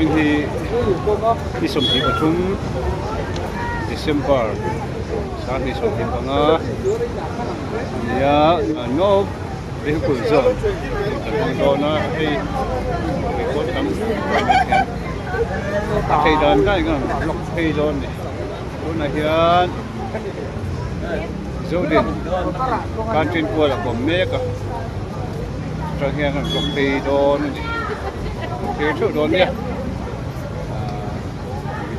Ini di Sompi Patum Desember saat di Sompi Banga ya no vehicle zone dona ikut tam thầy đàn cái lọc thầy đòn này lúc này hiện dấu điện can trên cua là của mẹ cả cho hiện là lọc thầy đòn này thầy chỗ đòn nhé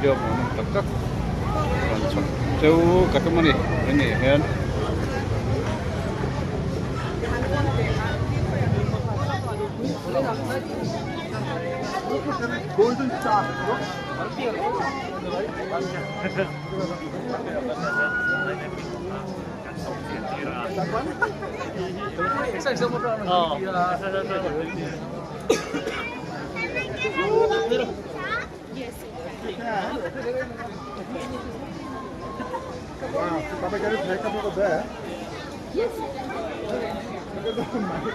video của tập các còn chọn dấu các cái món này cái này hiện Golden star. Wow, Papa got his makeup over there. Yes. Look at the mic.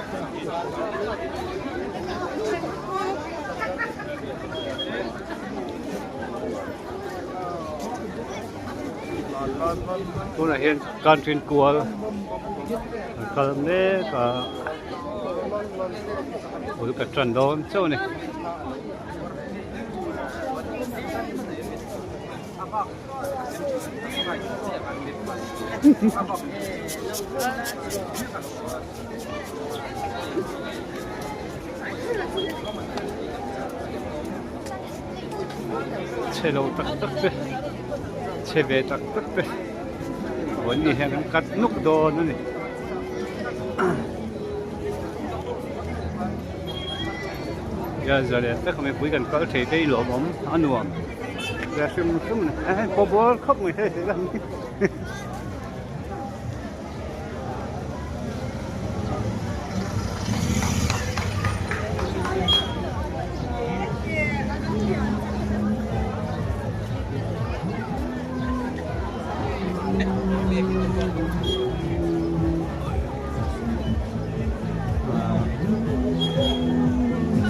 Cô này hiện can trên cua cầm đấy cả với cả trần đón châu này xe lâu tắc tắc đấy xe về tắc tắc đấy vẫn đi hàng cắt nút đồ nữa này giờ này tất cả mấy quý gần có thể đây lỗ bóng ăn uống giờ xem này có bố khóc người thế làm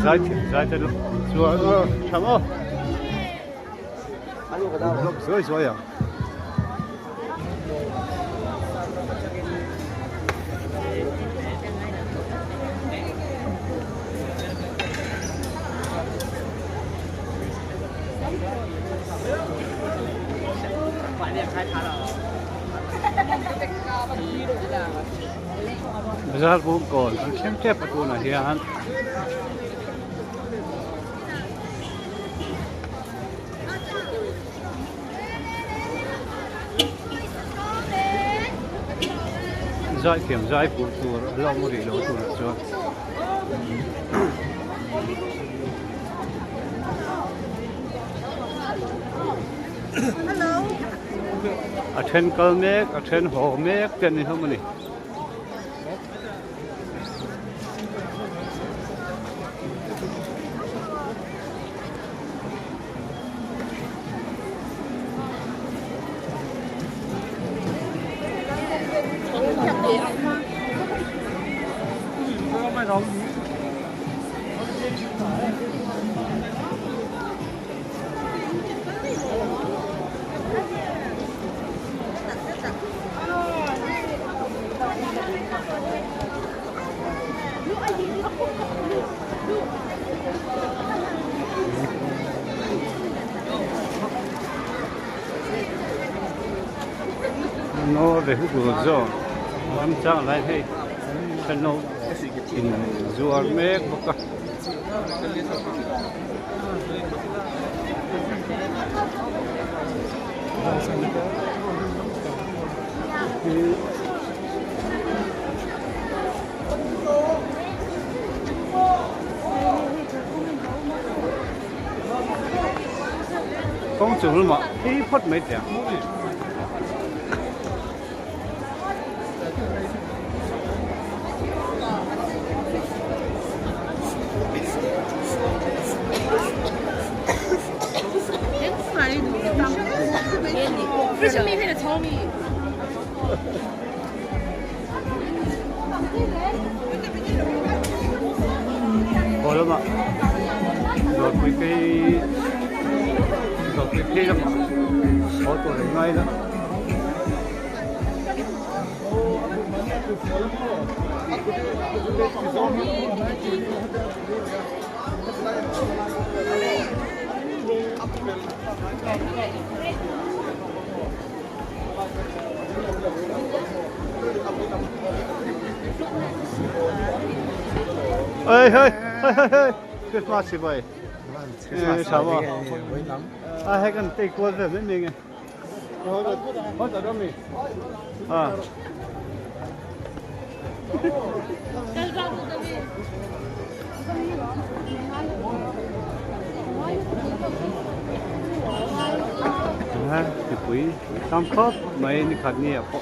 Zaithiam xuống chấm không? Lốc dưới rồi à? Bây giờ cũng còn xem chép của này hiện Zaithiam zai phụ tu lo mu ri lo tu la cho Hello. Attend kal mek attend ho mek ten ni hom ni no de hu zo am chang lai he no in zuar mek boka công chủ mà khi phất mấy tiếng có lắm ạ rồi cái lắm có tôi thấy ngay đó ơi hơi Christmas vậy sao vậy hay cần tay quần rồi mấy mình hết rồi đó mình Mipui tampak main ikan ni apa?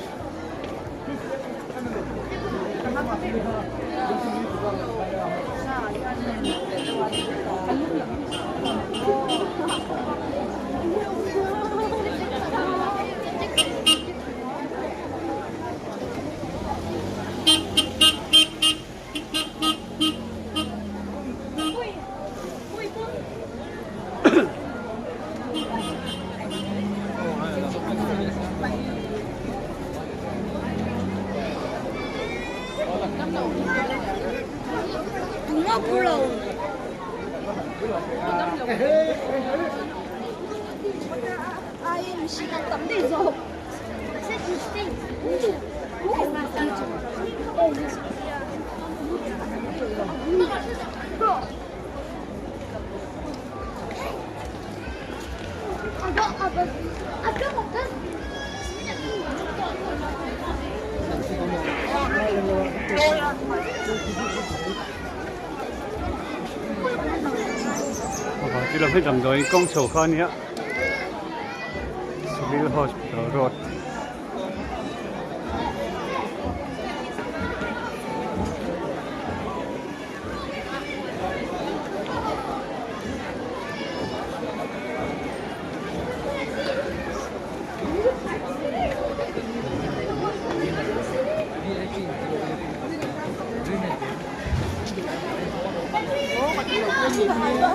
Chỉ là phải làm rồi công sổ kho nhé. Civil Hospital Road.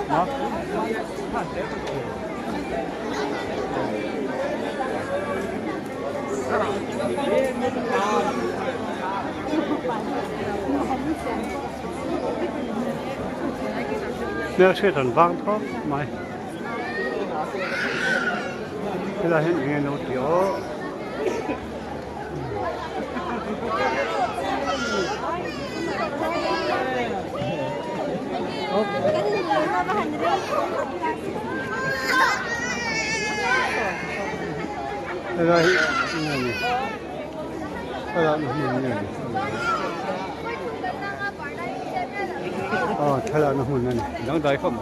Đó. Nếu sẽ thành vang thôi mày thế là hiện nghe nó kiểu thế là này thế là này thế là nó hùn này đang đợi không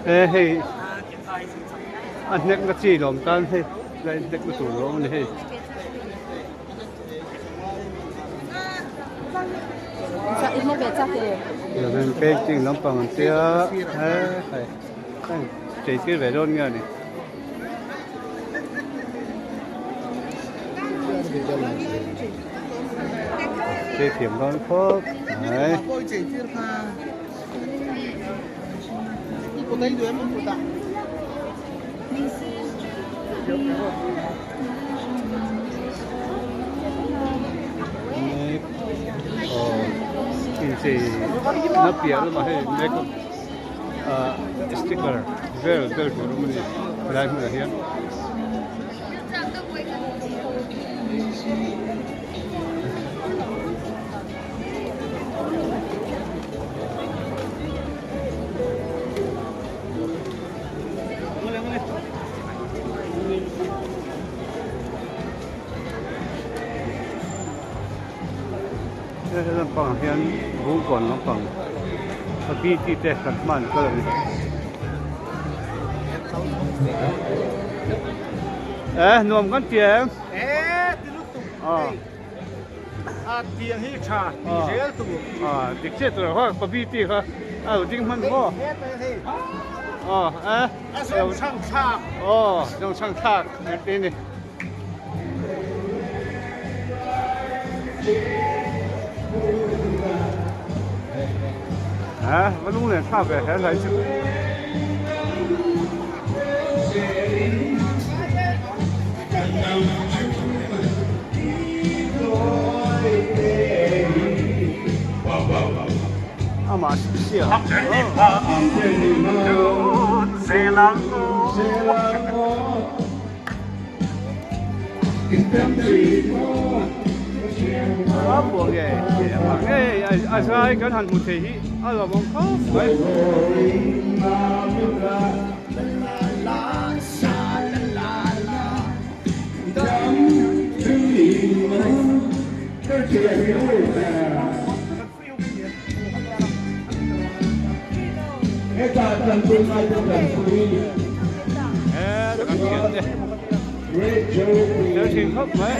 hey anh nhắc cái gì làm tan hey lại nhắc cái tủ lỗ này hey giờ mình cái chuyện lắm bằng tia hay chỉ cái về luôn nghe này Zaithiam con phước đấy gì nó bịa luôn mà hay make sticker very good luôn mình lại mình hiện bằng hiện vũ còn nó bằng cái chi tiết thật mạnh cơ này nuông con tiền tiền hi trà dễ tụ được chết rồi hoa có bi tì ha tiếng man ho dòng sang thác dòng sang thác đây này vẫn luôn là sao về hết lại chứ. Mà xỉa. Xe lăng buồn ghê, ai sai cái thằng một thì ai là mong khó vậy. Nếu chuyện khóc mấy.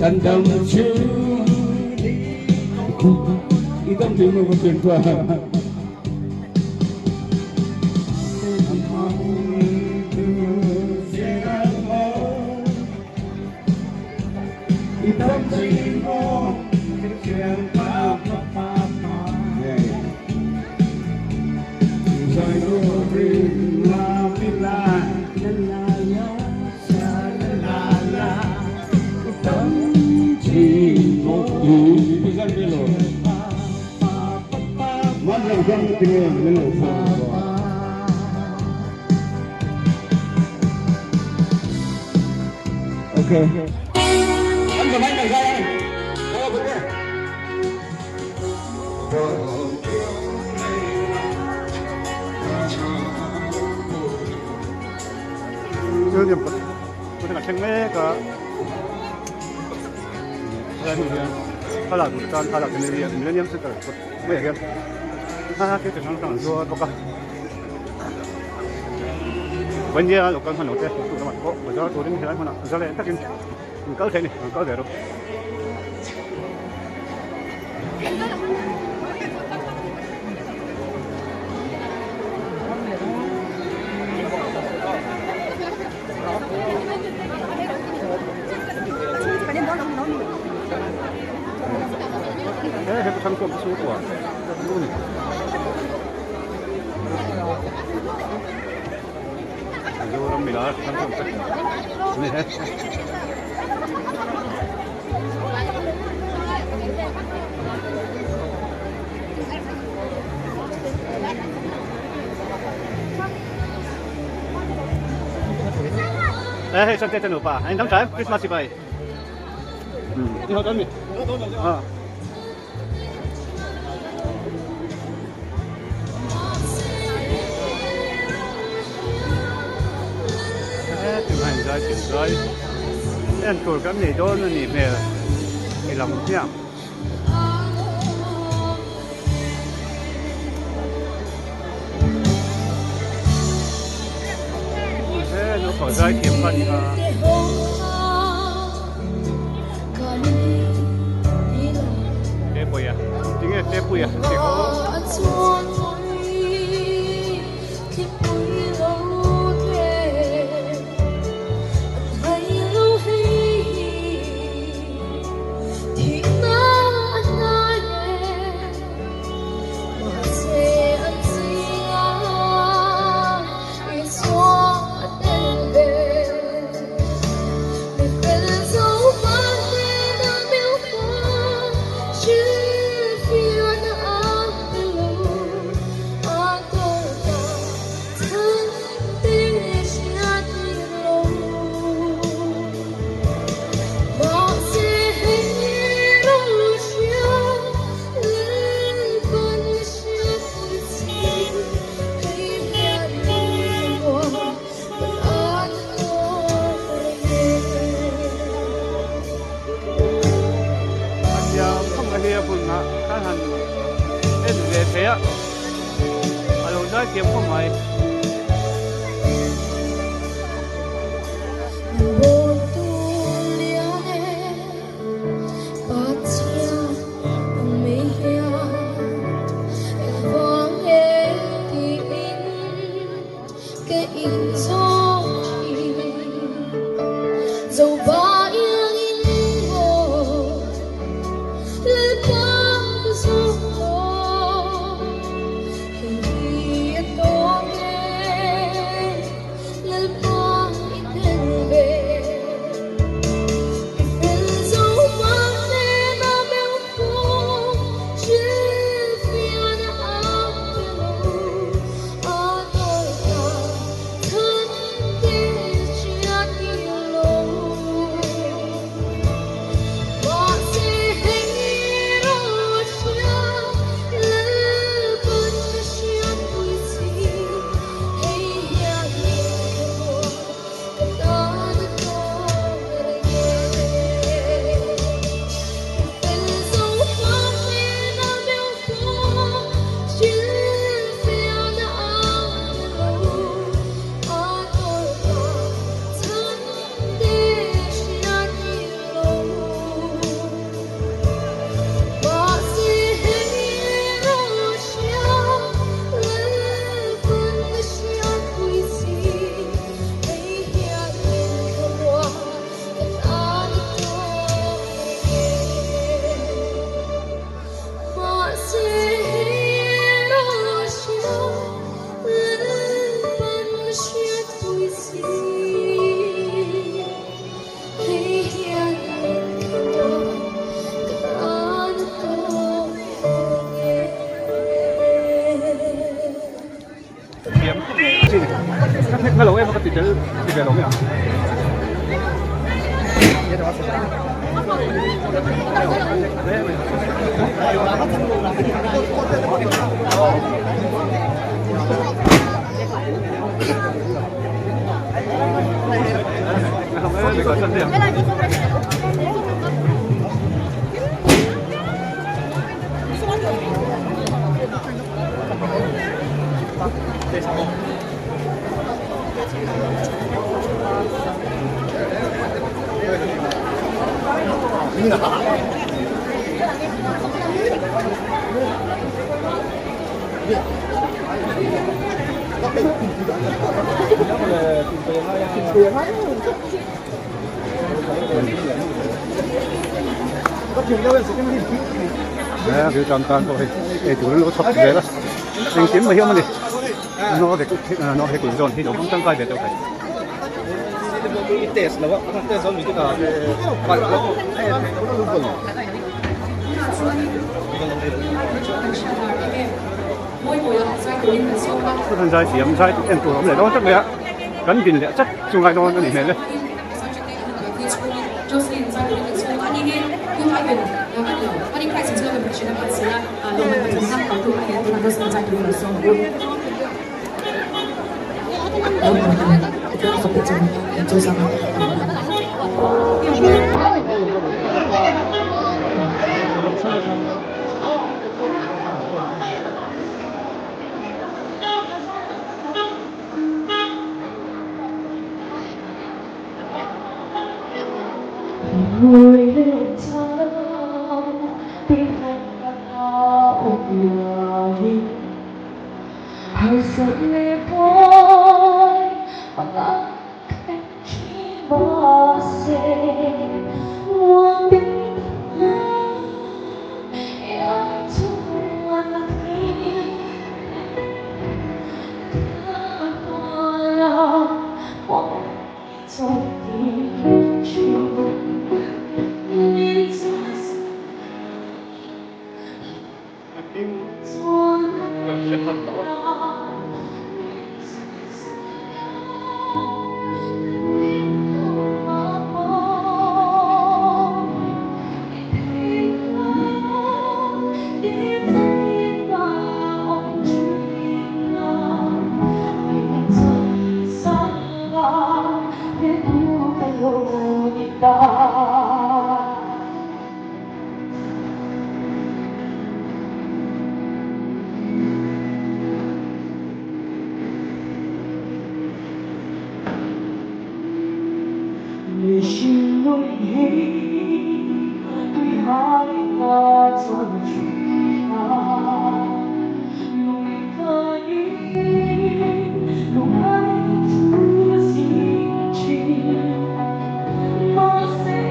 Thành đồng chưa đi tâm tình một chuyện qua đi tâm tình một chuyện qua rồi đôi riêng là biết là ok. Anh cầm anh này ra anh. Đâu rồi kìa. Chưa điểm có thể là tranh mê cả. Đây mình thay là một con thay là cái này mình lên sẽ cả mấy cái cái cái thằng rồi có cả bây giờ lúc con phần đầu tiên tụi nó có bây giờ tụi nó thế này mà giờ này tất nhiên mình có thế này có thể đâu cái thằng con số của luôn này vô trong mình đó thằng con này hết ê sao tết nữa bà anh đóng trái Christmas vậy đi học đón mình chụp hành rồi em tuổi cái này đó nó nhịp này thì lòng nhá thế nó có Zaithiam phần Mipui à tiếng là Mipui à thì có cái hành em về thế á, rồi Zaithiam không phải 这边龙呀。你搞成这样。Cái tròn toàn thôi, để chủ nó sập về đó, anh kiếm mà hiếm mà đi, nó để cuốn giòn thì nó không tăng cay về đâu phải. Cái test là vậy, test giống như cái nào, phải là nó luôn bẩn. Cái thằng Zaithiam em tụi nó để đó chắc đấy ạ, gắn gìn lẽ chắc chung ai đó nó để này đấy. Người lên thang tiếng hồng hãy dậy lên boy bằng cách bao giờ muốn biết em thương anh trong tim chiều để xin lỗi vì hai ta trong chuyện lúc ta đi lúc anh chưa xin chỉ mà sẽ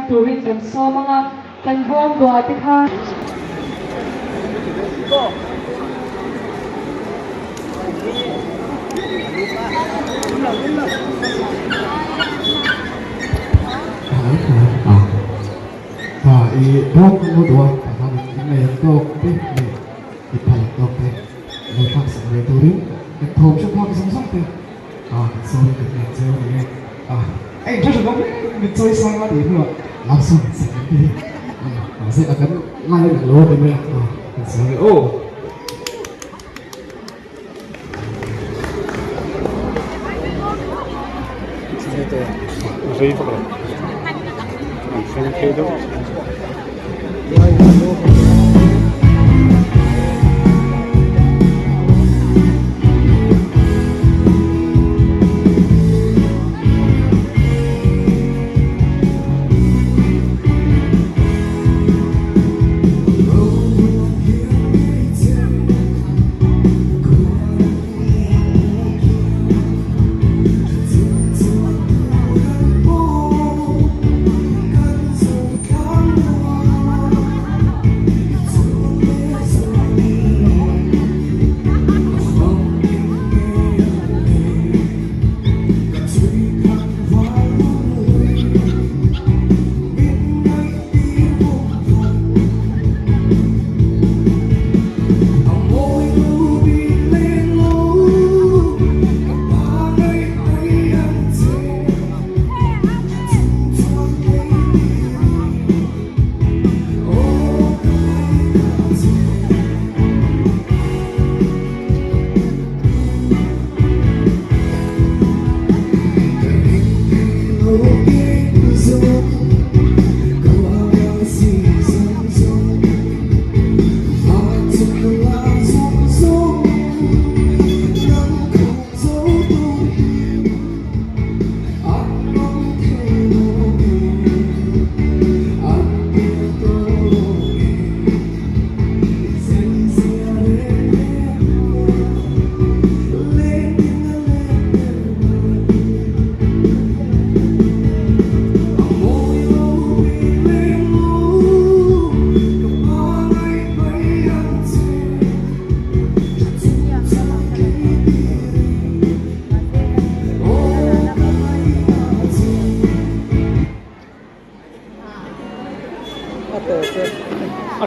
turin kan so mga kan buang go ate kha Bok mo doa kahang inay dok pe ipal dok pe lepak sa turin thom cho con sống sót pe rồi được nhận chơi này anh chắc là có mình chơi sang qua đến rồi làm xong sẽ đi sẽ là cái lai được lô bên này sẽ ô Zaithiam rồi. Xem thế đó.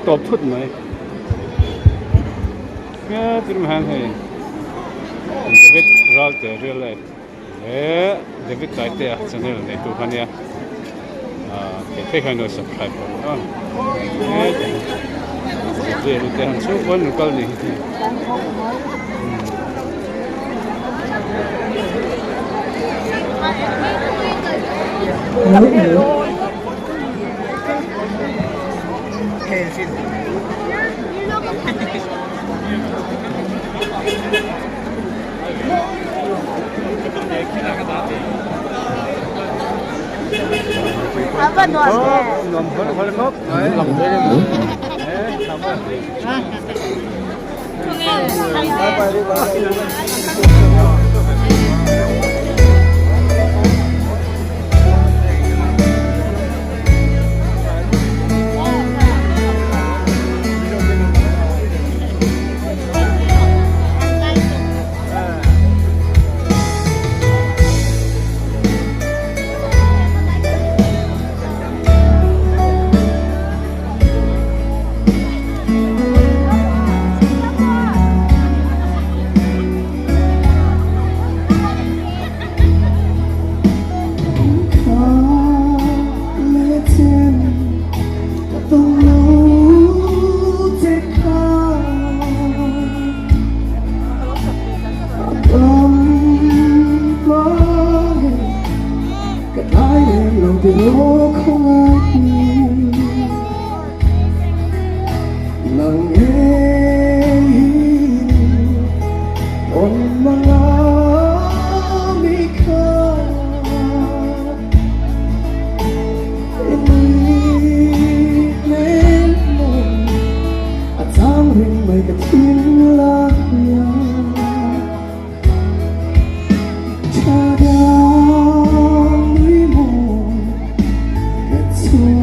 Top phút này, nghe tiếng hàng này, David Ralte real life, David Zaithiam channel này tụi anh nha, cái thấy nó subscribe rồi, để được hàng số vẫn được này. Apa nuan deh? To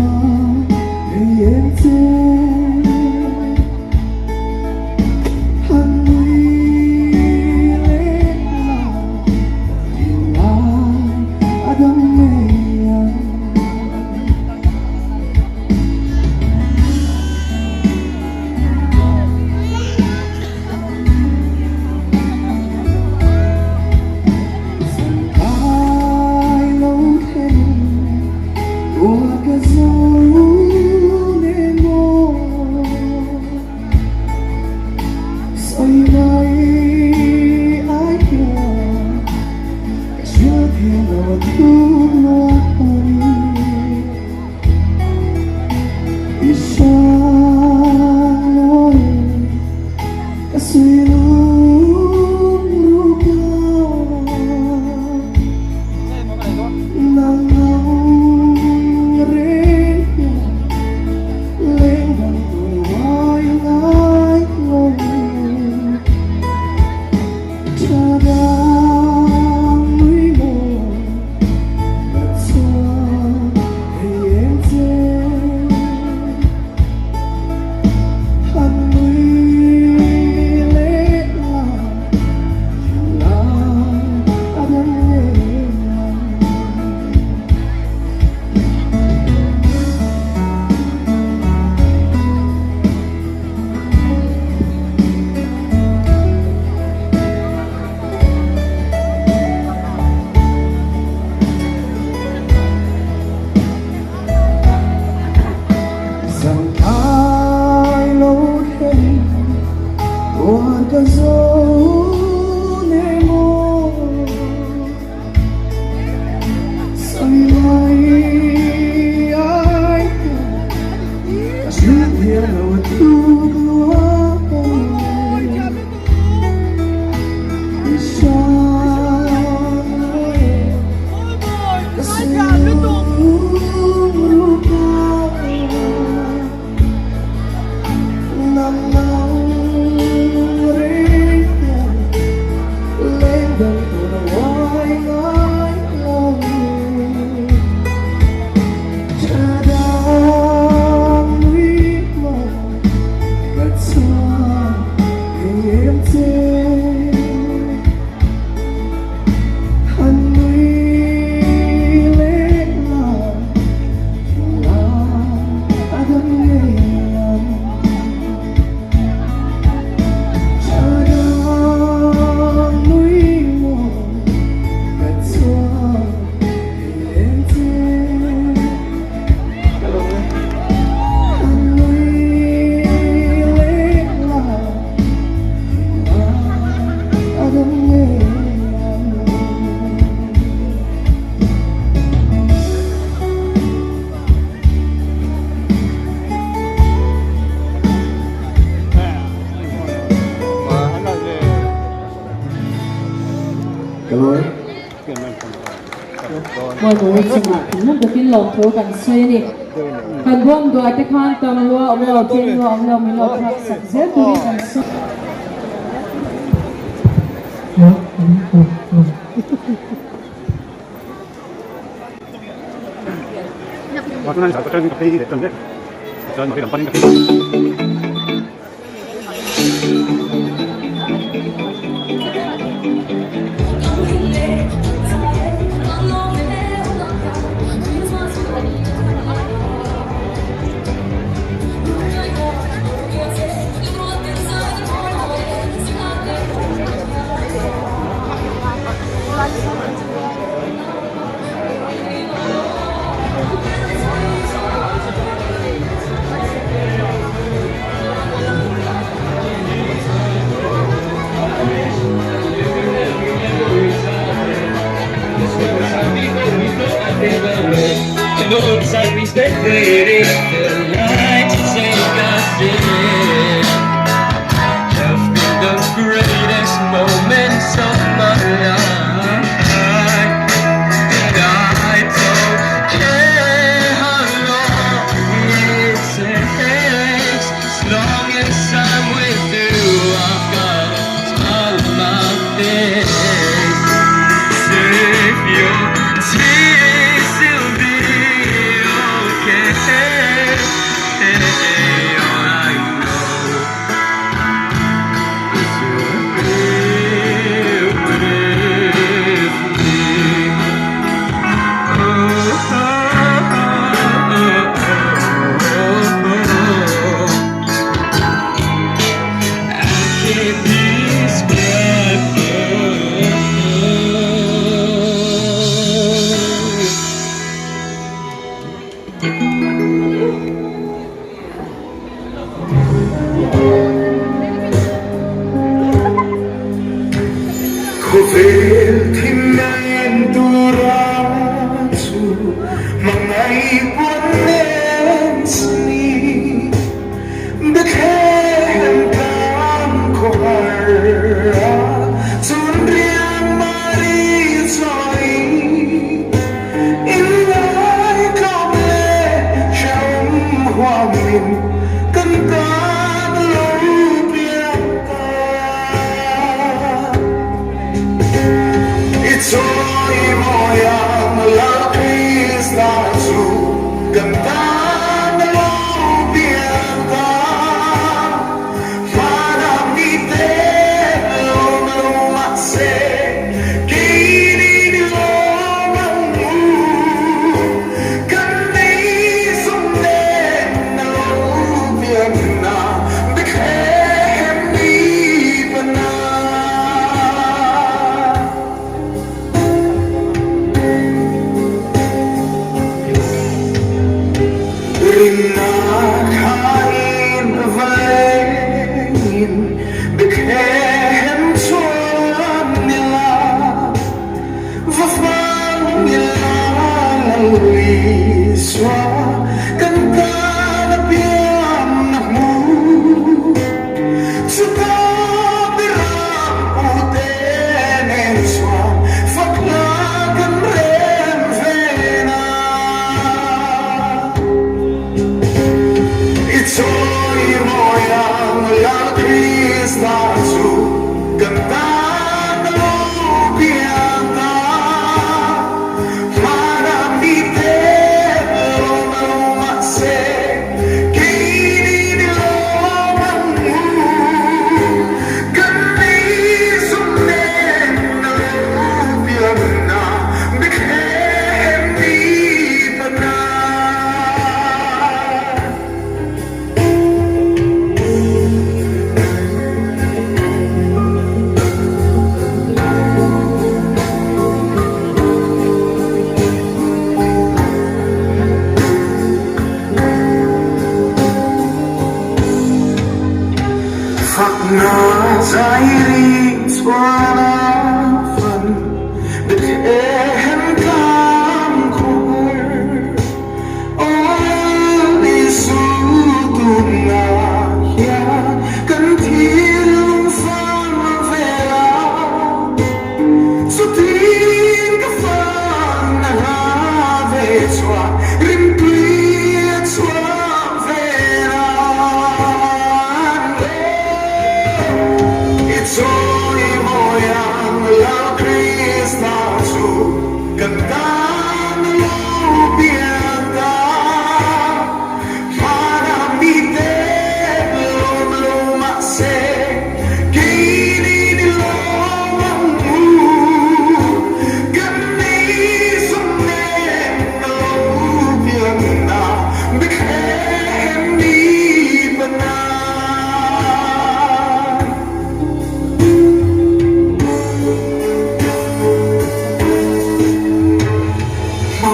Mọi người chỉ là cũng không có tin lòng thấu cảnh xoay đi. Cần buông đuổi tới khan tầm lúa ông lò trên lúa ông lò mình lò thật sạch dễ tôi đi cảnh xoay. Mà tôi nói là cái cà phê để trồng đấy, cho một cái làm bánh cà phê. Outside we stay waiting, the lights take us in. Have been the greatest moments of my life, and I don't care how long it takes. As long as I'm with you, I've got a smile on my face. Save your tears, it'll be okay. Fakna zairi suara fan Dekhen kam kur Oli sutuna ya Kan tilung fan vera Sutin ka fan na have swa Rimpliet swa vera Soy moyang la Krista su cantando pianta para mi lo mase que ni lo mamu kami sume lo pianta bekeni bana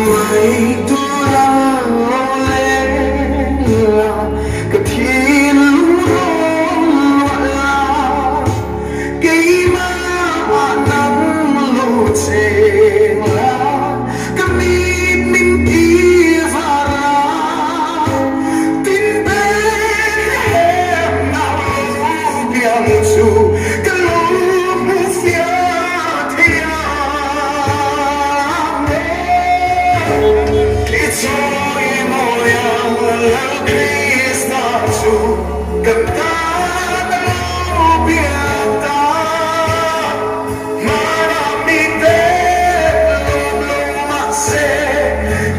Mai tulang lolela Katin lurong wala Kay maanang lutseng la Kamit minti vara Tin ben hem na lupiang su Kalung musya Soy moyang la Krista su cantando pianta maramite lo mase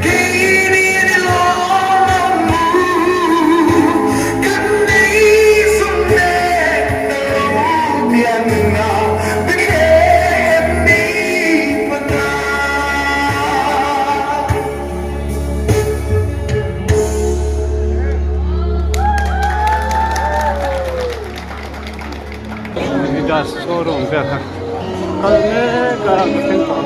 que ni lo mamu kani sunne lo pianta bekeni pana Just sorong kaya kalne karang kento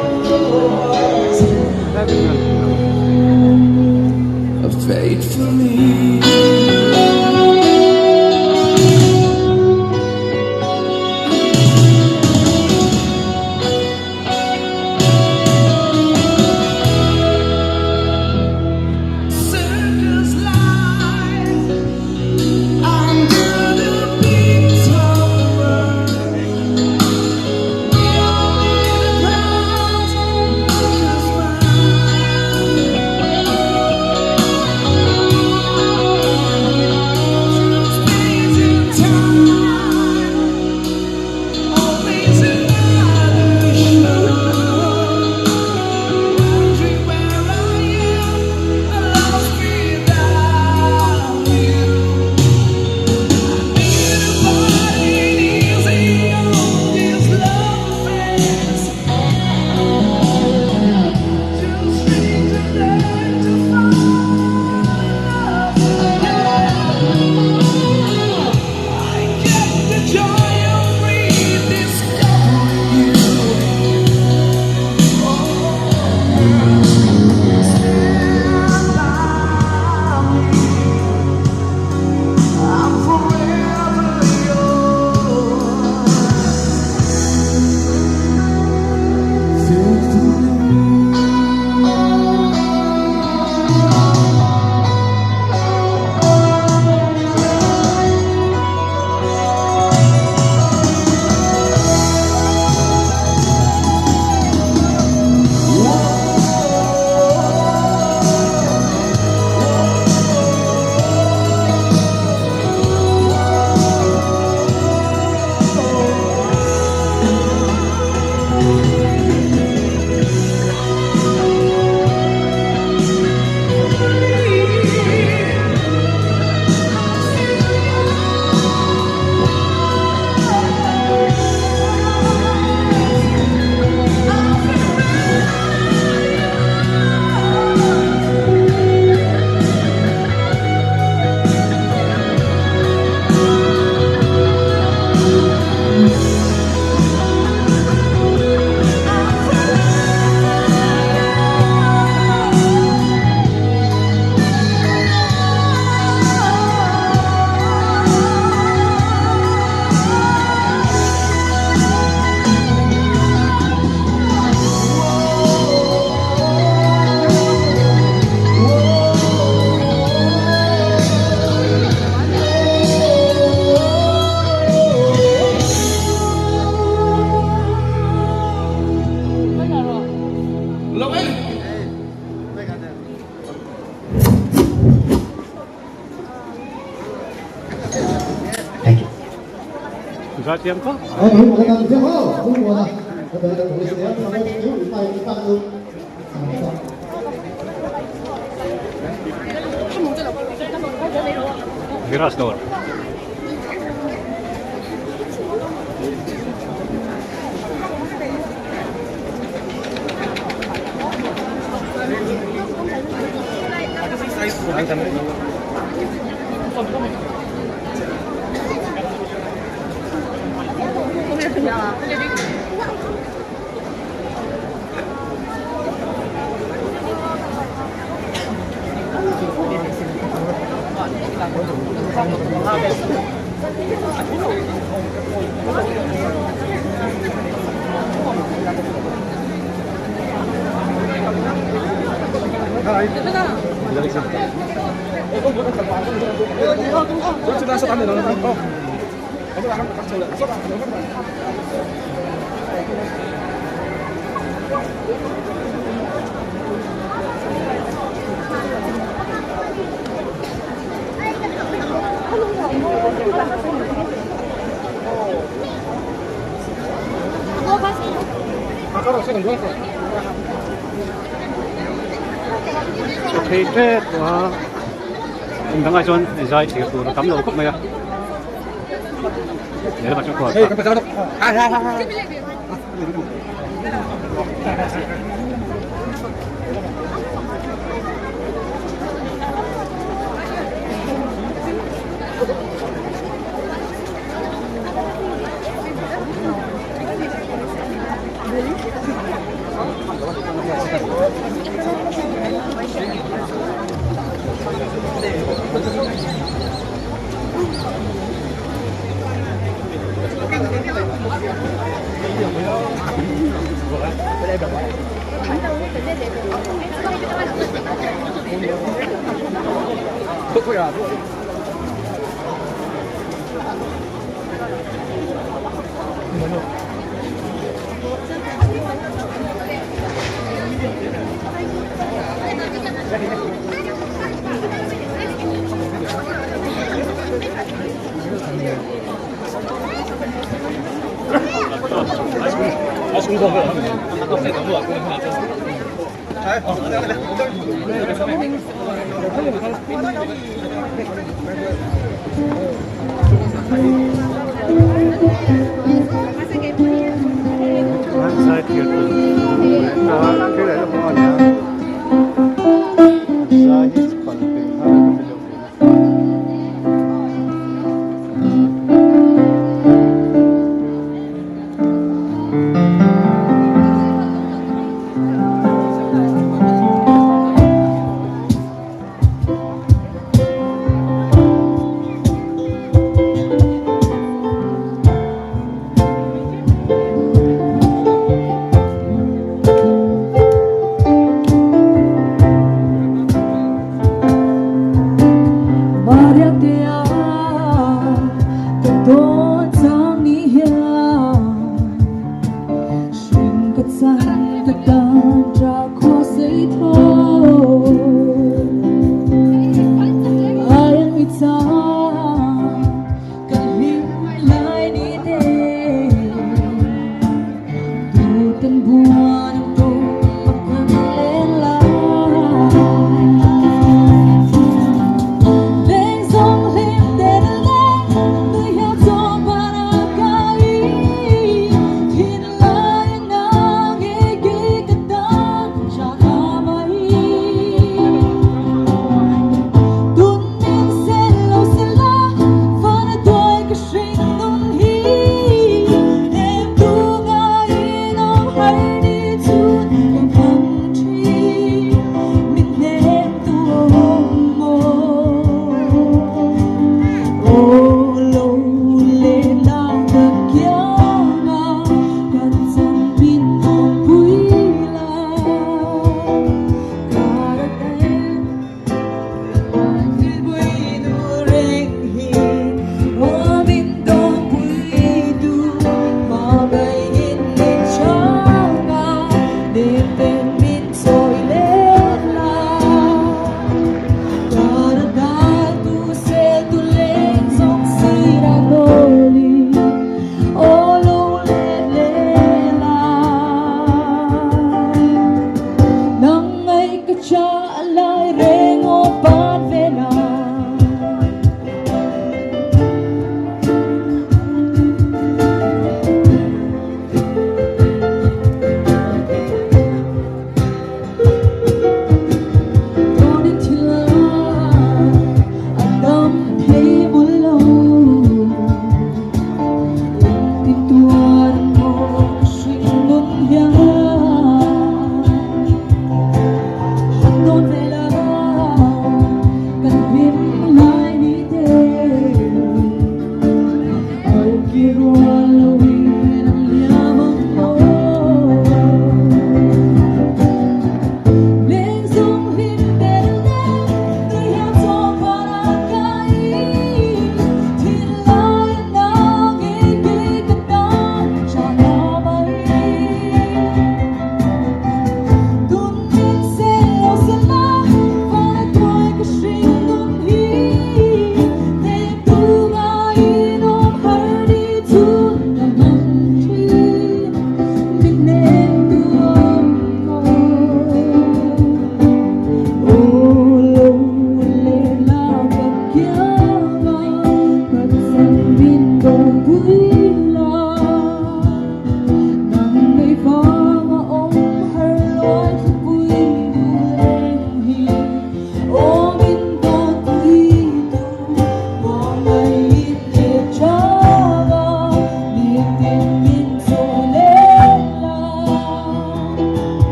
Faithfully Thank you. Zaithiam có. Đúng rồi, cần xem không? Đúng rồi nè. Bây giờ tôi sẽ làm cái kiểu này tăng luôn. Virastor. Okay, thế đang ngay chọn giải thì tụi nó cắm đầu cúp mày à? Để mà trong cuộc. Hey, cái đó. Hai.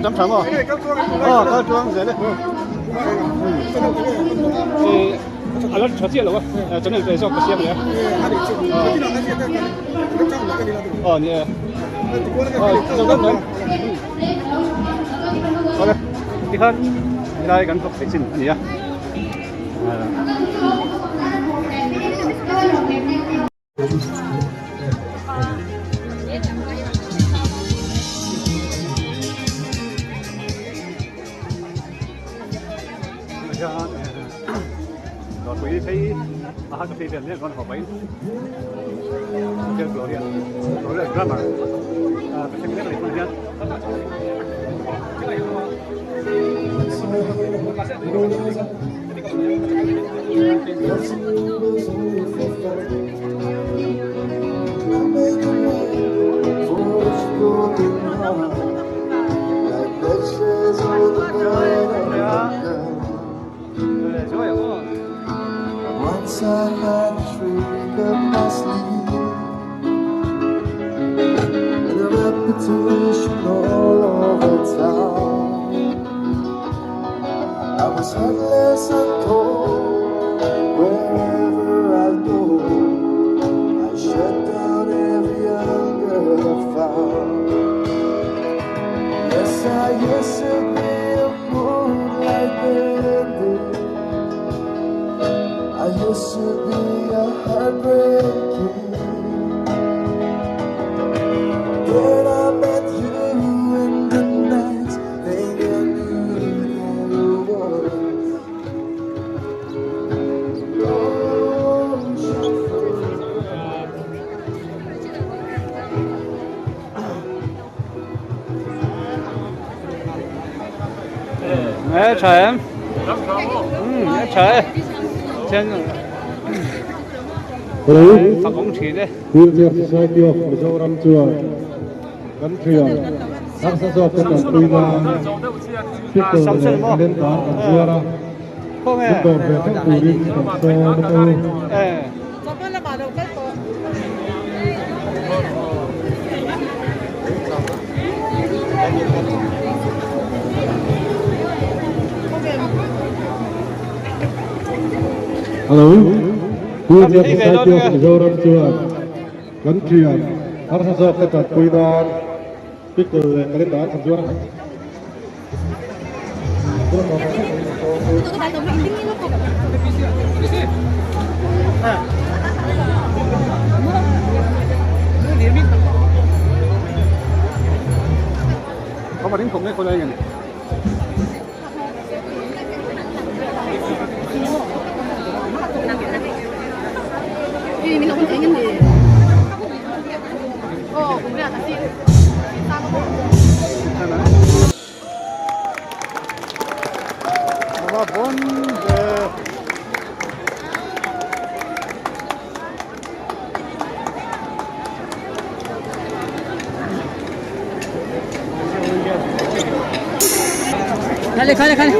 Chấm chấm rồi. Các chuông dễ đấy. Nó cho tiền rồi. Cho nên về sau cái xem đấy. Nhỉ. Cho đất đấy. Rồi. Đi hơn. Đi đây gắn cục để xin gì á. Rồi quý thấy hai cà phê tiền nhé, con họ bấy chơi biểu hiện đối lại drama cái xem cái này con nhá Once I had a trick up my sleeve, with a reputation all over town. I was heartless and cold wherever I go. I shut down every young girl I found. Yes, I used to be a moonlight baby. I used to be a heartbreaking. Then I met you in the night, then I knew that it was. Nè chào em. Nè chào em. Phát công trí đấy. Wheelchair Society of Mizoram Chua, country of Access of the Tuina, people lên đó ở Chua đó. Chúng tôi về các tù đi tổng số nó tôi. Hello. Wheelchair Society of Mizoram Chua, country of Access of the Tuina, people lên đó ở Chua đó. Không mà đến cùng đấy cô đây nhỉ? Mình không thấy những gì. Cũng là taxi. Mà bốn Khali.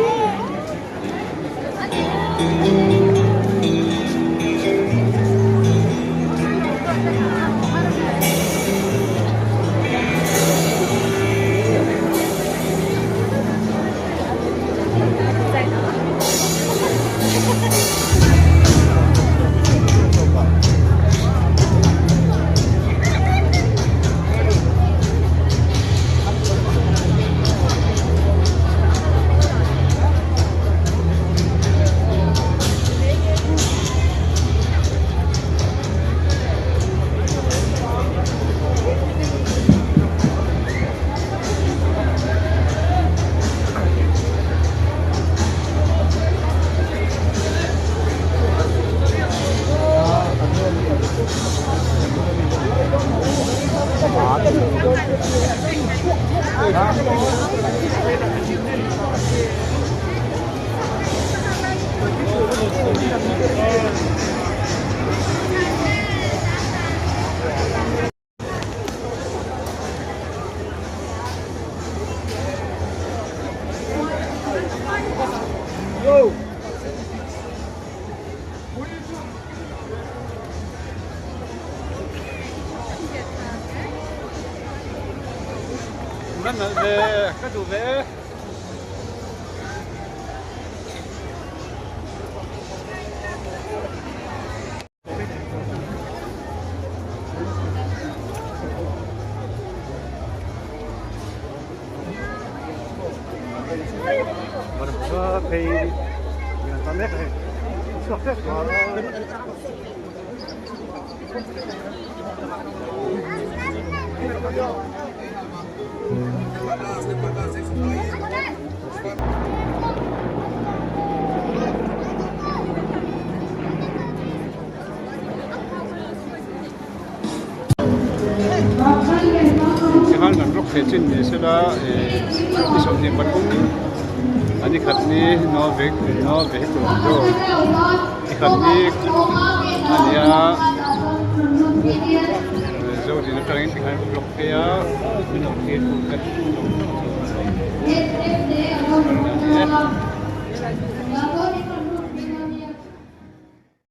Mana về các chủ về mana cho thì mình tao nét này cho hết rồi hal nan rock he chin ni sela episode ni patung ani khatni no ve to do khatni ania zo din tang in kan rock ke ya min ok ke